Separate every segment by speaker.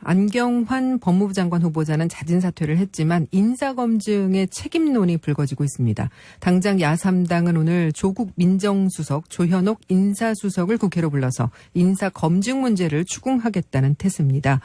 Speaker 1: 안경환 법무부 장관 후보자는 자진 사퇴를 했지만 인사검증의 책임론이 불거지고 있습니다. 당장 야3당은 오늘 조국 민정수석, 조현옥 인사수석을 국회로 불러서 인사검증 문제를 추궁하겠다는 태세입니다.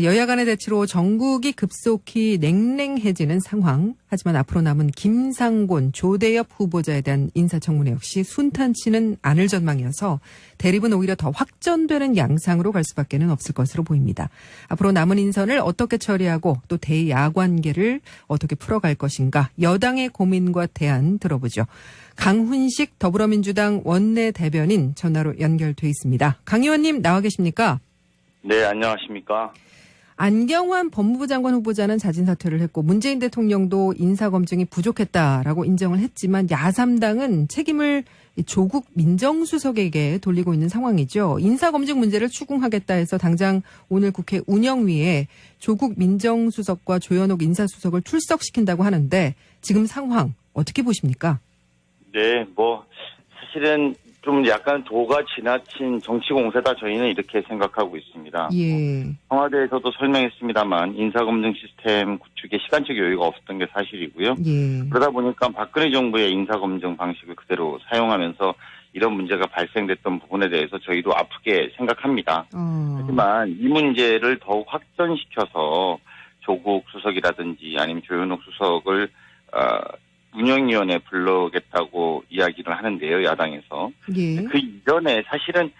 Speaker 1: 여야 간의 대치로 전국이 급속히 냉랭해지는 상황. 하지만 앞으로 남은 김상곤, 조대엽 후보자에 대한 인사청문회 역시 순탄치는 않을 전망이어서 대립은 오히려 더 확전되는 양상으로 갈 수밖에는 없을 것으로 보입니다. 앞으로 남은 인선을 어떻게 처리하고 또 대야 관계를 어떻게 풀어갈 것인가. 여당의 고민과 대안 들어보죠. 강훈식 더불어민주당 원내대변인 전화로 연결돼 있습니다. 강 의원님 나와 계십니까?
Speaker 2: 네, 안녕하십니까?
Speaker 1: 안경환 법무부 장관 후보자는 자진 사퇴를 했고 문재인 대통령도 인사검증이 부족했다라고 인정을 했지만 야3당은 책임을 조국 민정수석에게 돌리고 있는 상황이죠. 인사검증 문제를 추궁하겠다 해서 당장 오늘 국회 운영위에 조국 민정수석과 조현옥 인사수석을 출석시킨다고 하는데 지금 상황 어떻게 보십니까?
Speaker 2: 네, 사실은 좀 약간 도가 지나친 정치 공세다 저희는 이렇게 생각하고 있습니다.
Speaker 1: 예.
Speaker 2: 청와대에서도 설명했습니다만 인사검증 시스템 구축에 시간적 여유가 없었던 게 사실이고요.
Speaker 1: 예.
Speaker 2: 그러다 보니까 박근혜 정부의 인사검증 방식을 그대로 사용하면서 이런 문제가 발생됐던 부분에 대해서 저희도 아프게 생각합니다. 하지만 이 문제를 더욱 확전시켜서 조국 수석이라든지 아니면 조현옥 수석을 운영위원회 불러겠다고 이야기를 하는데요, 야당에서.
Speaker 1: 예.
Speaker 2: 그 이전에 사실은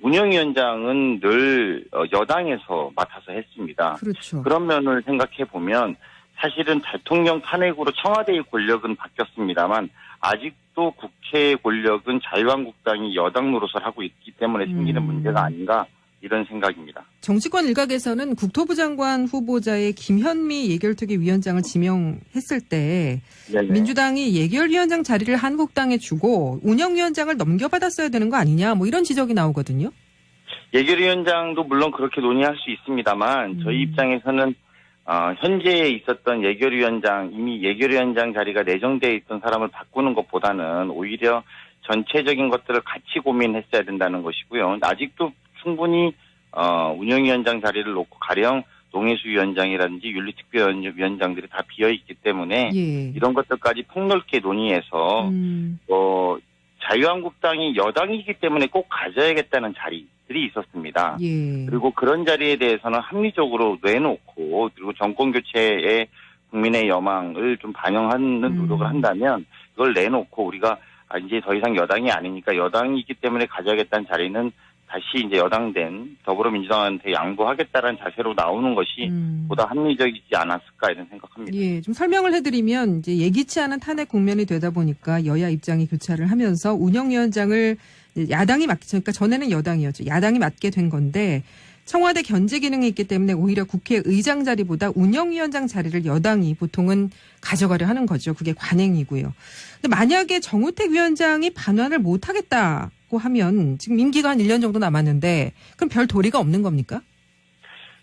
Speaker 2: 운영위원장은 늘 여당에서 맡아서 했습니다.
Speaker 1: 그렇죠.
Speaker 2: 그런 면을 생각해 보면 사실은 대통령 탄핵으로 청와대의 권력은 바뀌었습니다만 아직도 국회 권력은 자유한국당이 여당 노릇을 하고 있기 때문에 생기는 문제가 아닌가 이런 생각입니다.
Speaker 1: 정치권 일각에서는 국토부 장관 후보자의 김현미 예결특위 위원장을 지명했을 때
Speaker 2: 네네.
Speaker 1: 민주당이 예결위원장 자리를 한국당에 주고 운영위원장을 넘겨받았어야 되는 거 아니냐 이런 지적이 나오거든요.
Speaker 2: 예결위원장도 물론 그렇게 논의할 수 있습니다만 저희 입장에서는 현재에 있었던 예결위원장 이미 예결위원장 자리가 내정되어 있던 사람을 바꾸는 것보다는 오히려 전체적인 것들을 같이 고민했어야 된다는 것이고요. 아직도 충분히 운영위원장 자리를 놓고 가령 농해수 위원장이라든지 윤리특별위원장들이 다 비어있기 때문에
Speaker 1: 예.
Speaker 2: 이런 것들까지 폭넓게 논의해서 자유한국당이 여당이기 때문에 꼭 가져야겠다는 자리들이 있었습니다.
Speaker 1: 예.
Speaker 2: 그리고 그런 자리에 대해서는 합리적으로 내놓고 그리고 정권교체에 국민의 여망을 좀 반영하는 노력을 한다면 그걸 내놓고 우리가 이제 더 이상 여당이 아니니까 여당이기 때문에 가져야겠다는 자리는 다시 이제 여당된 더불어민주당한테 양보하겠다는 자세로 나오는 것이 보다 합리적이지 않았을까 이런 생각합니다.
Speaker 1: 예, 좀 설명을 해드리면 이제 예기치 않은 탄핵 국면이 되다 보니까 여야 입장이 교차를 하면서 운영위원장을 야당이 맡기니까 전에는 여당이었죠. 야당이 맡게 된 건데 청와대 견제 기능이 있기 때문에 오히려 국회의장 자리보다 운영위원장 자리를 여당이 보통은 가져가려 하는 거죠. 그게 관행이고요. 근데 만약에 정우택 위원장이 반환을 못하겠다고 하면 지금 임기가 한 1년 정도 남았는데 그럼 별 도리가 없는 겁니까?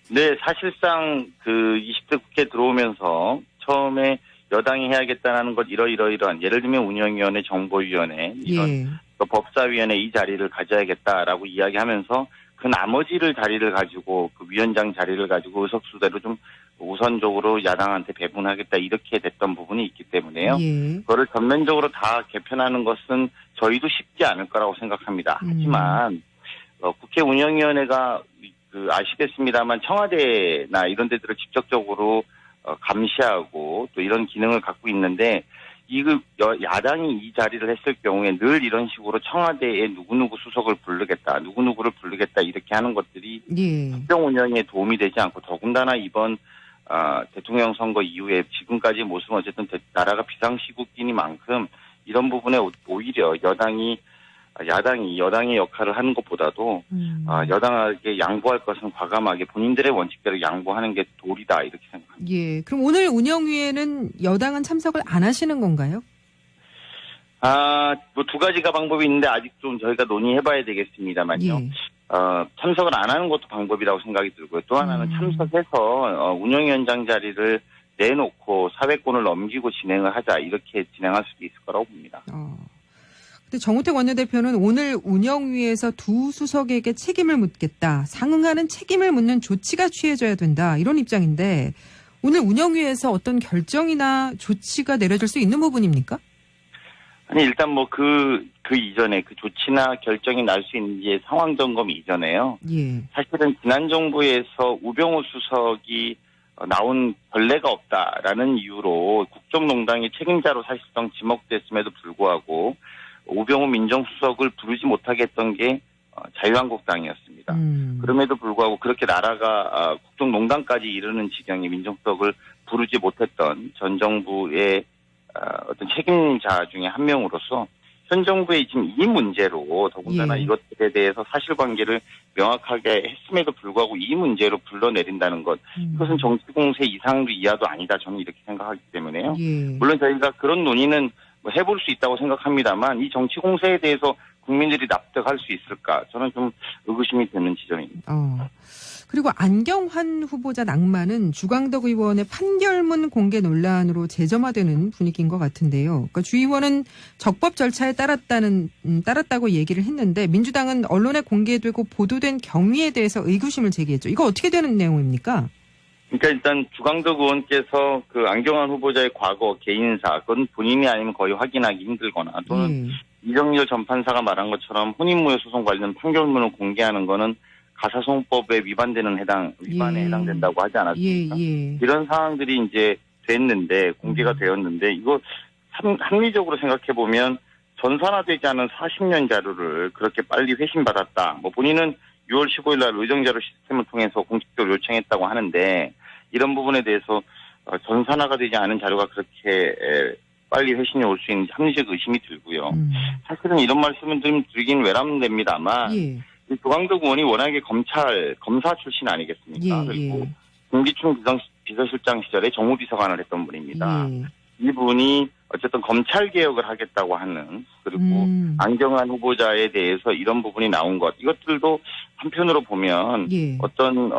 Speaker 2: 네, 사실상 그 20대 국회 들어오면서 처음에 여당이 해야겠다는 것 이러한 예를 들면 운영위원회, 정보위원회 이런 법사위원회 이 자리를 가져야겠다라고 이야기하면서 그 나머지를 자리를 가지고 그 위원장 자리를 가지고 의석수대로 좀 우선적으로 야당한테 배분하겠다 이렇게 됐던 부분이 있기 때문에요. 예. 그거를 전면적으로 다 개편하는 것은 저희도 쉽지 않을 거라고 생각합니다. 하지만 국회 운영위원회가 아시겠습니다만 청와대나 이런 데들을 직접적으로 감시하고 또 이런 기능을 갖고 있는데 야당이 이 자리를 했을 경우에 늘 이런 식으로 청와대에 누구누구 수석을 부르겠다, 누구누구를 부르겠다 이렇게 하는 것들이 국정 운영에 도움이 되지 않고 더군다나 이번 대통령 선거 이후에 지금까지 모습은 어쨌든 나라가 비상시국이니만큼 이런 부분에 오히려 야당이 여당의 역할을 하는 것보다도 여당에게 양보할 것은 과감하게 본인들의 원칙대로 양보하는 게 도리다 이렇게 생각합니다.
Speaker 1: 예, 그럼 오늘 운영위에는 여당은 참석을 안 하시는 건가요?
Speaker 2: 두 가지가 방법이 있는데 아직 좀 저희가 논의해봐야 되겠습니다만요.
Speaker 1: 예.
Speaker 2: 참석을 안 하는 것도 방법이라고 생각이 들고요. 또 하나는 참석해서 운영위원장 자리를 내놓고 사회권을 넘기고 진행을 하자 이렇게 진행할 수도 있을 거라고 봅니다.
Speaker 1: 근데 정우택 원내대표는 오늘 운영위에서 두 수석에게 책임을 묻겠다. 상응하는 책임을 묻는 조치가 취해져야 된다. 이런 입장인데 오늘 운영위에서 어떤 결정이나 조치가 내려질 수 있는 부분입니까?
Speaker 2: 아니, 일단 뭐 그 이전에 그 조치나 결정이 날 수 있는 게 상황 점검 이전에요.
Speaker 1: 예.
Speaker 2: 사실은 지난 정부에서 우병우 수석이 나온 전례가 없다라는 이유로 국정농단의 책임자로 사실상 지목됐음에도 불구하고 우병우 민정수석을 부르지 못하게 했던 게 자유한국당이었습니다. 그럼에도 불구하고 그렇게 나라가 국정농단까지 이르는 지경에 민정수석을 부르지 못했던 전 정부의 어떤 책임자 중에 한 명으로서 현 정부의 지금 이 문제로 더군다나
Speaker 1: 예.
Speaker 2: 이것들에 대해서 사실관계를 명확하게 했음에도 불구하고 이 문제로 불러내린다는 것, 이것은 정치 공세 이상도 이하도 아니다, 저는 이렇게 생각하기 때문에요.
Speaker 1: 예.
Speaker 2: 물론 저희가 그런 논의는 뭐 해볼 수 있다고 생각합니다만 이 정치 공세에 대해서 국민들이 납득할 수 있을까, 저는 좀 의구심이 드는 지점입니다.
Speaker 1: 그리고 안경환 후보자 낭만은 주광덕 의원의 판결문 공개 논란으로 재점화되는 분위기인 것 같은데요. 그러니까 주 의원은 적법 절차에 따랐다고 얘기를 했는데 민주당은 언론에 공개되고 보도된 경위에 대해서 의구심을 제기했죠. 이거 어떻게 되는 내용입니까?
Speaker 2: 그러니까 일단 주광덕 의원께서 그 안경환 후보자의 과거 개인사, 그건 본인이 아니면 거의 확인하기 힘들거나 또는 이정열 전 판사가 말한 것처럼 혼인무효 소송 관련 판결문을 공개하는 거는 가사소송법에 위반에 해당된다고 하지 않았습니까? 이런 상황들이 이제 됐는데, 공개가 되었는데, 이거 합리적으로 생각해 보면 전산화되지 않은 40년 자료를 그렇게 빨리 회신받았다. 뭐 본인은 6월 15일 날 의정자료 시스템을 통해서 공식적으로 요청했다고 하는데, 이런 부분에 대해서 전산화가 되지 않은 자료가 그렇게 빨리 회신이 올 수 있는지 합리적 의심이 들고요. 사실은 이런 말씀은 좀 드리긴 외람됩니다만, 조광덕 의원이 워낙에 검사 출신 아니겠습니까? 그리고 김기춘 비서실장 시절에 정무비서관을 했던 분입니다. 이분이 어쨌든 검찰 개혁을 하겠다고 하는, 그리고 안경환 후보자에 대해서 이런 부분이 나온 것, 이것들도 한편으로 보면 어떤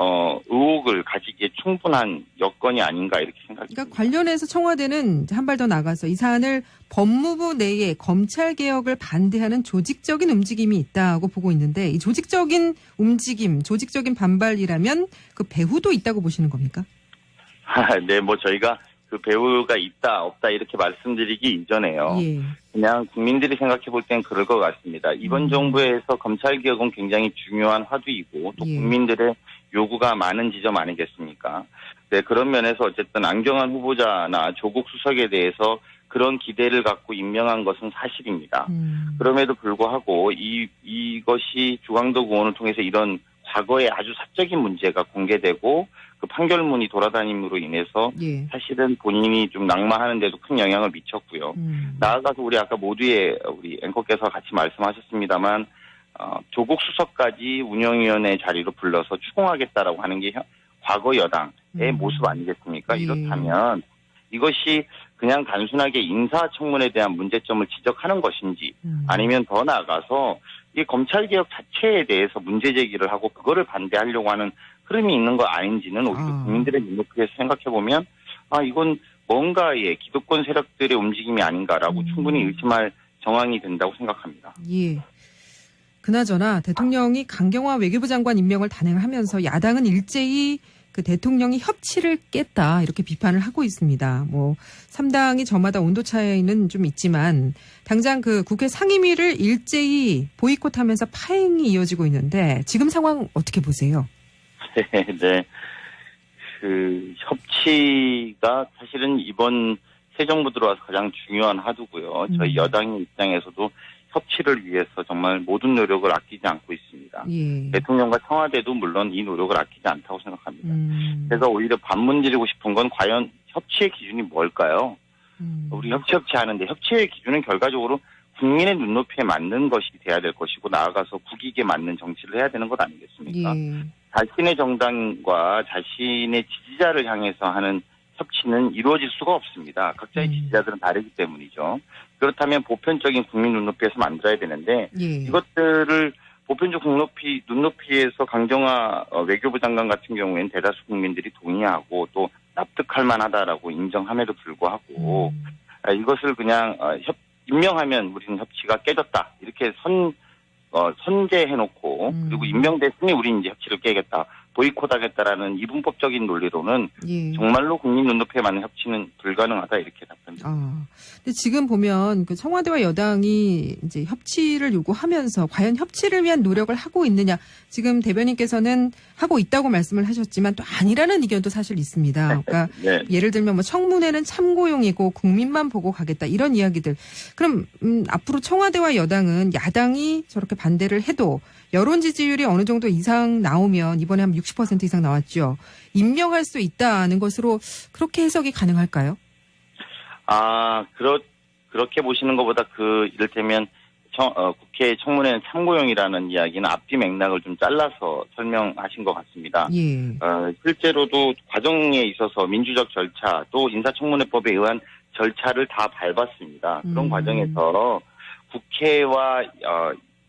Speaker 2: 의혹을 가지기에 충분한 여건이 아닌가 이렇게 생각합니다.
Speaker 1: 그러니까 관련해서 청와대는 한 발 더 나가서 이 사안을 법무부 내에 검찰 개혁을 반대하는 조직적인 움직임이 있다고 보고 있는데, 이 조직적인 움직임, 조직적인 반발이라면 그 배후도 있다고 보시는 겁니까?
Speaker 2: 네, 뭐 저희가 그 배후가 있다 없다 이렇게 말씀드리기 이전에요. 그냥 국민들이 생각해 볼 땐 그럴 것 같습니다. 이번 정부에서 검찰 개혁은 굉장히 중요한 화두이고 또 국민들의 요구가 많은 지점 아니겠습니까? 네, 그런 면에서 어쨌든 안경환 후보자나 조국 수석에 대해서 그런 기대를 갖고 임명한 것은 사실입니다. 그럼에도 불구하고 이것이 주광덕 의원을 통해서 이런 과거의 아주 사적인 문제가 공개되고 그 판결문이 돌아다님으로 인해서 사실은 본인이 좀 낙마하는 데도 큰 영향을 미쳤고요. 나아가서 우리 아까 모두의 우리 앵커께서 같이 말씀하셨습니다만 조국 수석까지 운영위원회 자리로 불러서 추궁하겠다라고 하는 게 과거 여당의 모습 아니겠습니까? 이렇다면 이것이 그냥 단순하게 인사청문회에 대한 문제점을 지적하는 것인지 아니면 더 나아가서 이 검찰개혁 자체에 대해서 문제제기를 하고 그거를 반대하려고 하는 흐름이 있는 거 아닌지는 우리 국민들의 눈높이에서 생각해보면 이건 뭔가의 기득권 세력들의 움직임이 아닌가라고 충분히 의심할 정황이 된다고 생각합니다.
Speaker 1: 그나저나 대통령이 강경화 외교부 장관 임명을 단행하면서 야당은 일제히 그 대통령이 협치를 깼다 이렇게 비판을 하고 있습니다. 뭐 3당이 저마다 온도 차이는 좀 있지만 당장 그 국회 상임위를 일제히 보이콧하면서 파행이 이어지고 있는데 지금 상황 어떻게 보세요?
Speaker 2: 네. 그 협치가 사실은 이번 새 정부 들어와서 가장 중요한 화두고요. 저희 여당의 입장에서도 협치를 위해서 정말 모든 노력을 아끼지 않고 있습니다. 대통령과 청와대도 물론 이 노력을 아끼지 않다고 생각합니다. 제가 오히려 반문드리고 싶은 건 과연 협치의 기준이 뭘까요? 우리 협치하는데 협치의 기준은 결과적으로 국민의 눈높이에 맞는 것이 돼야 될 것이고 나아가서 국익에 맞는 정치를 해야 되는 것 아니겠습니까? 자신의 정당과 자신의 지지자를 향해서 하는 협치는 이루어질 수가 없습니다. 각자의 지지자들은 다르기 때문이죠. 그렇다면 보편적인 국민 눈높이에서 만들어야 되는데 이것들을 보편적 눈높이에서 강경화 외교부 장관 같은 경우에는 대다수 국민들이 동의하고 또 납득할 만하다라고 인정함에도 불구하고 이것을 그냥 임명하면 우리는 협치가 깨졌다. 이렇게 선제해놓고 그리고 임명됐으니 우리는 이제 협치를 깨겠다. 보이콧하겠다라는 이분법적인 논리로는
Speaker 1: 예.
Speaker 2: 정말로 국민 눈높이에 맞는 협치는 불가능하다 이렇게 답변드립니다.
Speaker 1: 근데 지금 보면 그 청와대와 여당이 이제 협치를 요구하면서 과연 협치를 위한 노력을 하고 있느냐. 지금 대변인께서는 하고 있다고 말씀을 하셨지만 또 아니라는 의견도 사실 있습니다. 그러니까
Speaker 2: 네.
Speaker 1: 예를 들면 뭐 청문회는 참고용이고 국민만 보고 가겠다 이런 이야기들. 그럼 앞으로 청와대와 여당은 야당이 저렇게 반대를 해도 여론 지지율이 어느 정도 이상 나오면 이번에 한 60% 이상 나왔죠. 임명할 수 있다는 것으로 그렇게 해석이 가능할까요?
Speaker 2: 그렇게 보시는 것보다 이를테면 국회 청문회는 참고용이라는 이야기는 앞뒤 맥락을 좀 잘라서 설명하신 것 같습니다.
Speaker 1: 예.
Speaker 2: 실제로도 과정에 있어서 민주적 절차 또 인사청문회법에 의한 절차를 다 밟았습니다. 그런 과정에서 국회와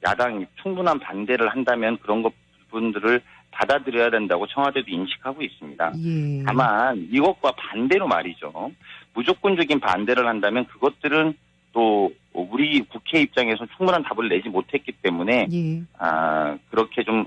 Speaker 2: 야당이 충분한 반대를 한다면 그런 부분들을 받아들여야 된다고 청와대도 인식하고 있습니다.
Speaker 1: 예.
Speaker 2: 다만 이것과 반대로 말이죠. 무조건적인 반대를 한다면 그것들은 또 우리 국회 입장에서 충분한 답을 내지 못했기 때문에
Speaker 1: 예.
Speaker 2: 그렇게 좀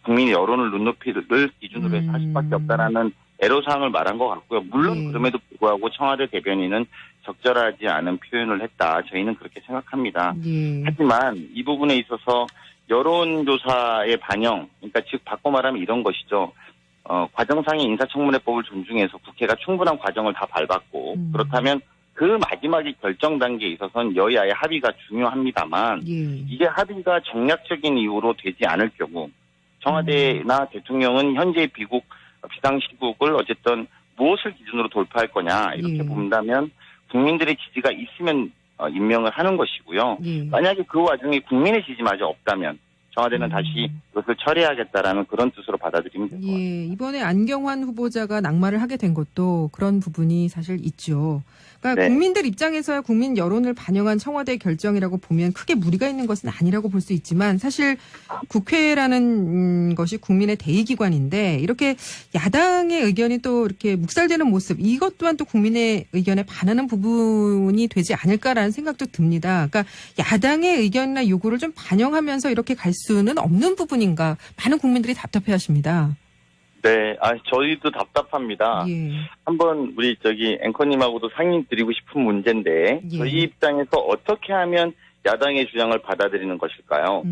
Speaker 2: 국민의 여론을 눈높이를 기준으로 해서 할 수밖에 없다라는 애로사항을 말한 것 같고요. 물론
Speaker 1: 예.
Speaker 2: 그럼에도 불구하고 청와대 대변인은 적절하지 않은 표현을 했다. 저희는 그렇게 생각합니다.
Speaker 1: 예.
Speaker 2: 하지만 이 부분에 있어서 여론조사의 반영, 그러니까 즉 바꿔 말하면 이런 것이죠. 과정상의 인사청문회법을 존중해서 국회가 충분한 과정을 다 밟았고 그렇다면 그 마지막에 결정 단계에 있어서는 여야의 합의가 중요합니다만
Speaker 1: 예.
Speaker 2: 이게 합의가 정략적인 이유로 되지 않을 경우 청와대나 대통령은 현재 비상시국을 어쨌든 무엇을 기준으로 돌파할 거냐 이렇게
Speaker 1: 예.
Speaker 2: 본다면 국민들의 지지가 있으면 임명을 하는 것이고요.
Speaker 1: 예.
Speaker 2: 만약에 그 와중에 국민의 지지마저 없다면 청와대는 다시 그것을 처리하겠다라는 그런 뜻으로 받아들이면 될 것 같습니다.
Speaker 1: 예, 이번에 안경환 후보자가 낙마를 하게 된 것도 그런 부분이 사실 있죠. 그러니까
Speaker 2: 네.
Speaker 1: 국민들 입장에서야 국민 여론을 반영한 청와대의 결정이라고 보면 크게 무리가 있는 것은 아니라고 볼 수 있지만 사실 국회라는 것이 국민의 대의기관인데 이렇게 야당의 의견이 또 이렇게 묵살되는 모습 이것 또한 또 국민의 의견에 반하는 부분이 되지 않을까라는 생각도 듭니다. 그러니까 야당의 의견이나 요구를 좀 반영하면서 이렇게 갈 수는 없는 부분인가 많은 국민들이 답답해하십니다.
Speaker 2: 네, 저희도 답답합니다.
Speaker 1: 예.
Speaker 2: 한번 우리 앵커님하고도 상의 드리고 싶은 문제인데
Speaker 1: 예.
Speaker 2: 저희 입장에서 어떻게 하면 야당의 주장을 받아들이는 것일까요?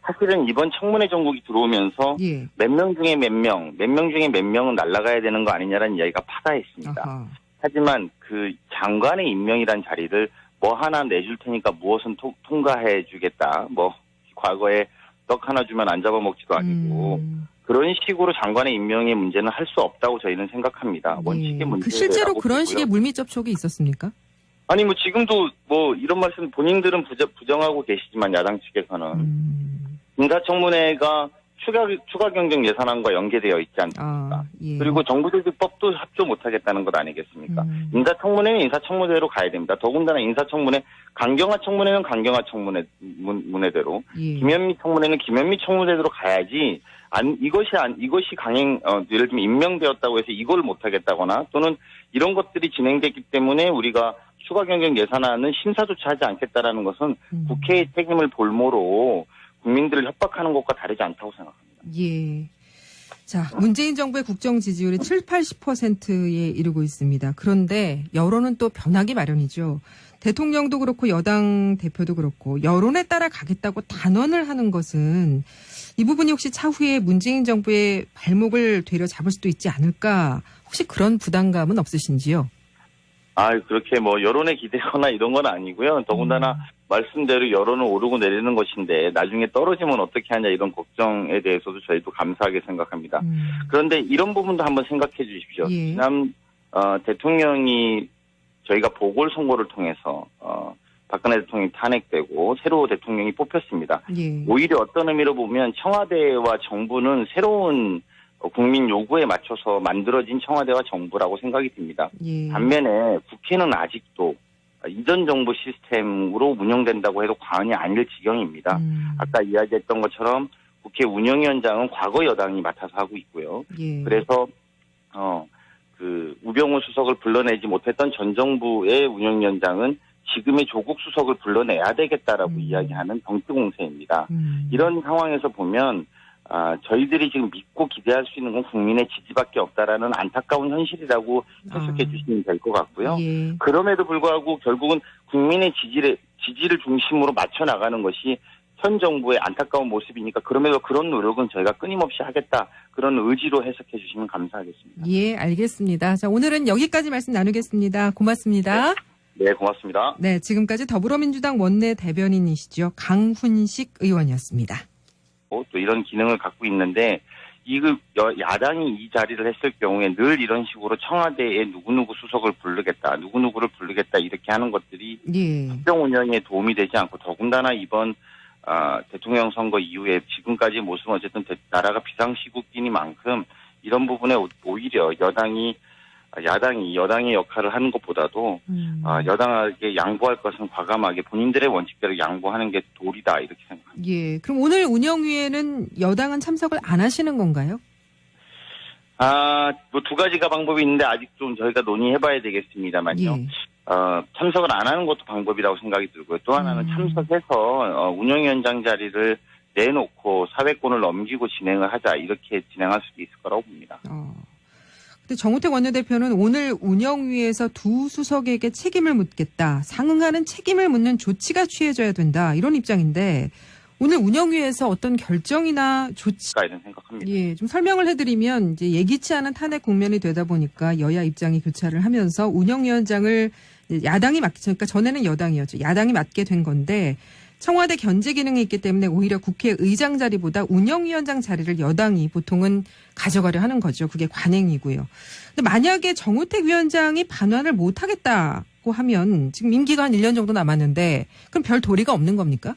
Speaker 2: 사실은 이번 청문회 정국이 들어오면서
Speaker 1: 예.
Speaker 2: 몇 명 중에 몇 명은 날아가야 되는 거 아니냐라는 이야기가 파다했습니다.
Speaker 1: 아하.
Speaker 2: 하지만 그 장관의 임명이란 자리를 뭐 하나 내줄 테니까 무엇은 통과해 주겠다. 뭐 과거에 떡 하나 주면 안 잡아먹지도 아니고 그런 식으로 장관의 임명의 문제는 할 수 없다고 저희는 생각합니다. 원칙의 문제라고
Speaker 1: 실제로 그런
Speaker 2: 보고요.
Speaker 1: 식의 물밑 접촉이 있었습니까?
Speaker 2: 아니 지금도 이런 말씀 본인들은 부정하고 계시지만 야당 측에서는 인사청문회가 추가 경정 예산안과 연계되어 있지 않습니까?
Speaker 1: 예.
Speaker 2: 그리고 정부조직법도 합조 못하겠다는 것 아니겠습니까? 인사청문회는 인사청문회로 가야 됩니다. 더군다나 인사청문회 강경화 청문회는 강경화 청문회대로
Speaker 1: 예.
Speaker 2: 김현미 청문회는 김현미 청문회대로 가야지. 이것이 예를 들면 임명되었다고 해서 이걸 못하겠다거나 또는 이런 것들이 진행됐기 때문에 우리가 추가 경정 예산안은 심사조차 하지 않겠다라는 것은 국회의 책임을 볼모로 국민들을 협박하는 것과 다르지 않다고 생각합니다.
Speaker 1: 예. 자, 문재인 정부의 국정 지지율이 80%에 이르고 있습니다. 그런데 여론은 또 변하기 마련이죠. 대통령도 그렇고 여당 대표도 그렇고 여론에 따라 가겠다고 단언을 하는 것은 이 부분이 혹시 차후에 문재인 정부의 발목을 되려잡을 수도 있지 않을까? 혹시 그런 부담감은 없으신지요?
Speaker 2: 그렇게 여론에 기대거나 이런 건 아니고요. 더군다나 말씀대로 여론은 오르고 내리는 것인데 나중에 떨어지면 어떻게 하냐 이런 걱정에 대해서도 저희도 감사하게 생각합니다. 그런데 이런 부분도 한번 생각해 주십시오.
Speaker 1: 예.
Speaker 2: 지난 대통령이 저희가 보궐선거를 통해서 박근혜 대통령이 탄핵되고 새로 대통령이 뽑혔습니다.
Speaker 1: 예.
Speaker 2: 오히려 어떤 의미로 보면 청와대와 정부는 새로운 국민 요구에 맞춰서 만들어진 청와대와 정부라고 생각이 듭니다.
Speaker 1: 예.
Speaker 2: 반면에 국회는 아직도 이전 정부 시스템으로 운영된다고 해도 과언이 아닐 지경입니다. 아까 이야기했던 것처럼 국회 운영위원장은 과거 여당이 맡아서 하고 있고요.
Speaker 1: 예.
Speaker 2: 그래서 우병우 수석을 불러내지 못했던 전 정부의 운영위원장은 지금의 조국 수석을 불러내야 되겠다라고 이야기하는 정치 공세입니다. 이런 상황에서 보면 저희들이 지금 믿고 기대할 수 있는 건 국민의 지지밖에 없다라는 안타까운 현실이라고 해석해 주시면 될 것 같고요.
Speaker 1: 예.
Speaker 2: 그럼에도 불구하고 결국은 국민의 지지를 중심으로 맞춰 나가는 것이 현 정부의 안타까운 모습이니까 그럼에도 그런 노력은 저희가 끊임없이 하겠다. 그런 의지로 해석해 주시면 감사하겠습니다.
Speaker 1: 예, 알겠습니다. 자, 오늘은 여기까지 말씀 나누겠습니다. 고맙습니다.
Speaker 2: 네, 고맙습니다.
Speaker 1: 네, 지금까지 더불어민주당 원내 대변인이시죠. 강훈식 의원이었습니다.
Speaker 2: 또 이런 기능을 갖고 있는데 야당이 이 자리를 했을 경우에 늘 이런 식으로 청와대에 누구누구 수석을 부르겠다, 누구누구를 부르겠다 이렇게 하는 것들이
Speaker 1: 예.
Speaker 2: 국정 운영에 도움이 되지 않고 더군다나 이번 대통령 선거 이후에 지금까지 모습은 어쨌든 나라가 비상시국이니만큼 이런 부분에 오히려 야당이 여당의 역할을 하는 것보다도 여당에게 양보할 것은 과감하게 본인들의 원칙대로 양보하는 게 도리다 이렇게 생각합니다.
Speaker 1: 예. 그럼 오늘 운영위에는 여당은 참석을 안 하시는 건가요?
Speaker 2: 뭐 두 가지가 방법이 있는데 아직 좀 저희가 논의해봐야 되겠습니다만요.
Speaker 1: 예.
Speaker 2: 참석을 안 하는 것도 방법이라고 생각이 들고요. 또 하나는 참석해서 운영위원장 자리를 내놓고 사회권을 넘기고 진행을 하자 이렇게 진행할 수도 있을 거라고 봅니다.
Speaker 1: 근데 정우택 원내대표는 오늘 운영위에서 두 수석에게 책임을 묻겠다. 상응하는 책임을 묻는 조치가 취해져야 된다. 이런 입장인데 오늘 운영위에서 어떤 결정이나 조치가
Speaker 2: 이런 생각합니다.
Speaker 1: 예, 좀 설명을 해드리면 이제 예기치 않은 탄핵 국면이 되다 보니까 여야 입장이 교차를 하면서 운영위원장을 야당이 그러니까 전에는 여당이었죠. 야당이 맡게 된 건데 청와대 견제 기능이 있기 때문에 오히려 국회의장 자리보다 운영위원장 자리를 여당이 보통은 가져가려 하는 거죠. 그게 관행이고요. 근데 만약에 정우택 위원장이 반환을 못 하겠다고 하면 지금 임기가 한 1년 정도 남았는데 그럼 별 도리가 없는 겁니까?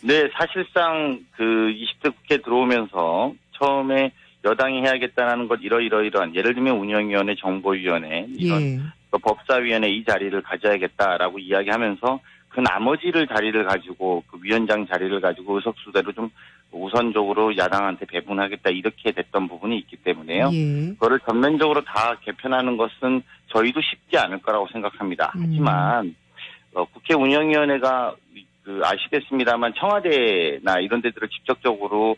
Speaker 2: 네, 사실상 20대 국회 들어오면서 처음에 여당이 해야겠다는 것 이러이러한 예를 들면 운영위원회, 정보위원회 이런 법사위원회 이 자리를 가져야겠다라고 이야기하면서 그 나머지를 자리를 가지고 그 위원장 자리를 가지고 의석수대로 좀 우선적으로 야당한테 배분하겠다 이렇게 됐던 부분이 있기 때문에요. 그거를 전면적으로 다 개편하는 것은 저희도 쉽지 않을 거라고 생각합니다. 하지만 국회 운영위원회가 아시겠습니다만 청와대나 이런 데들을 직접적으로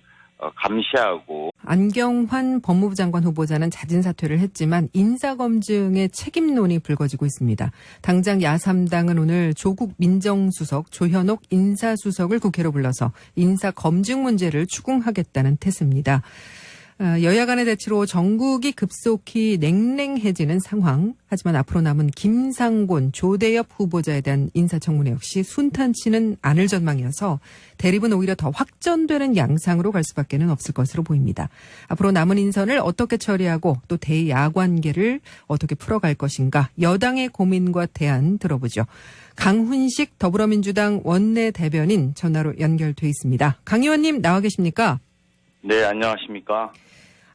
Speaker 2: 감시하고
Speaker 1: 안경환 법무부 장관 후보자는 자진 사퇴를 했지만 인사검증의 책임론이 불거지고 있습니다. 당장 야3당은 오늘 조국 민정수석, 조현옥 인사수석을 국회로 불러서 인사검증 문제를 추궁하겠다는 태세입니다. 여야 간의 대치로 전국이 급속히 냉랭해지는 상황. 하지만 앞으로 남은 김상곤, 조대엽 후보자에 대한 인사청문회 역시 순탄치는 않을 전망이어서 대립은 오히려 더 확전되는 양상으로 갈 수밖에는 없을 것으로 보입니다. 앞으로 남은 인선을 어떻게 처리하고 또 대야 관계를 어떻게 풀어갈 것인가. 여당의 고민과 대안 들어보죠. 강훈식 더불어민주당 원내 대변인 전화로 연결돼 있습니다. 강 의원님 나와 계십니까?
Speaker 2: 네, 안녕하십니까?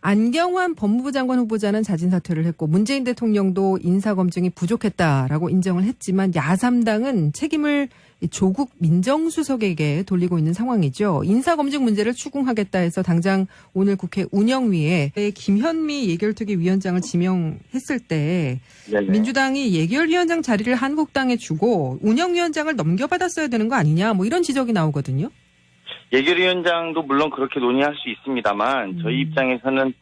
Speaker 1: 안경환 법무부 장관 후보자는 자진 사퇴를 했고 문재인 대통령도 인사검증이 부족했다라고 인정을 했지만 야3당은 책임을 조국 민정수석에게 돌리고 있는 상황이죠. 인사검증 문제를 추궁하겠다 해서 당장 오늘 국회 운영위에 김현미 예결특위 위원장을 지명했을 때 민주당이 예결위원장 자리를 한국당에 주고 운영위원장을 넘겨받았어야 되는 거 아니냐 뭐 이런 지적이 나오거든요.
Speaker 2: 예결위원장도 물론 그렇게 논의할 수 있습니다만 저희 입장에서는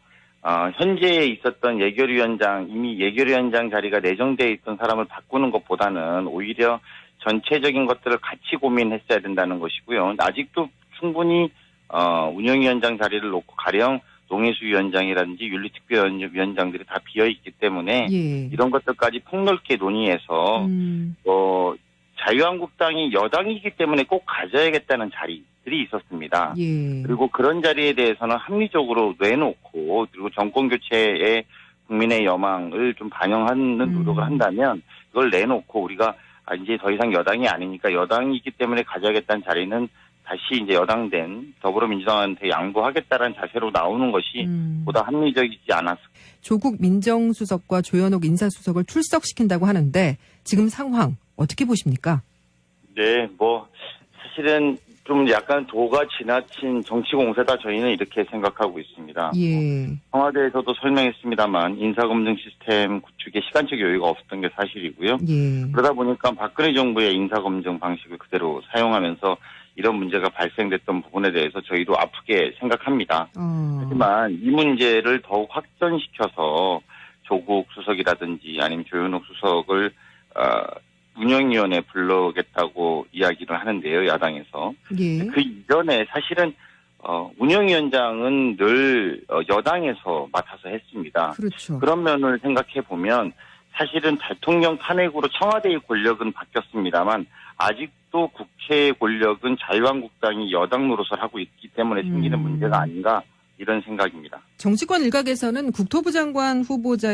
Speaker 2: 현재에 있었던 예결위원장 이미 예결위원장 자리가 내정되어 있던 사람을 바꾸는 것보다는 오히려 전체적인 것들을 같이 고민했어야 된다는 것이고요. 아직도 충분히 운영위원장 자리를 놓고 가령 농해수 위원장이라든지 윤리특별위원장들이 다 비어있기 때문에 이런 것들까지 폭넓게 논의해서 자유한국당이 여당이기 때문에 꼭 가져야겠다는 자리들이 있었습니다. 그리고 그런 자리에 대해서는 합리적으로 내놓고 그리고 정권교체에 국민의 여망을 좀 반영하는 노력을 한다면 그걸 내놓고 우리가 이제 더 이상 여당이 아니니까 여당이기 때문에 가져야겠다는 자리는 다시 이제 여당된 더불어민주당한테 양보하겠다는 자세로 나오는 것이 보다 합리적이지 않았을까.
Speaker 1: 조국 민정수석과 조현옥 인사수석을 출석시킨다고 하는데 지금 상황 어떻게 보십니까?
Speaker 2: 네, 사실은 좀 약간 도가 지나친 정치 공세다 저희는 이렇게 생각하고 있습니다.
Speaker 1: 예.
Speaker 2: 청와대에서도 설명했습니다만 인사검증 시스템 구축에 시간적 여유가 없었던 게 사실이고요.
Speaker 1: 예.
Speaker 2: 그러다 보니까 박근혜 정부의 인사검증 방식을 그대로 사용하면서 이런 문제가 발생됐던 부분에 대해서 저희도 아프게 생각합니다. 하지만 이 문제를 더욱 확전시켜서 조국 수석이라든지 아니면 조현옥 수석을 운영위원회에 불러겠다고 이야기를 하는데요, 야당에서.
Speaker 1: 예.
Speaker 2: 그 이전에 사실은 운영위원장은 늘 여당에서 맡아서 했습니다.
Speaker 1: 그렇죠.
Speaker 2: 그런 면을 생각해 보면 사실은 대통령 탄핵으로 청와대의 권력은 바뀌었습니다만 아직도 국회의 권력은 자유한국당이 여당 노릇을 하고 있기 때문에 생기는 문제가 아닌가 이런 생각입니다.
Speaker 1: 정치권 일각에서는 국토부 장관 후보자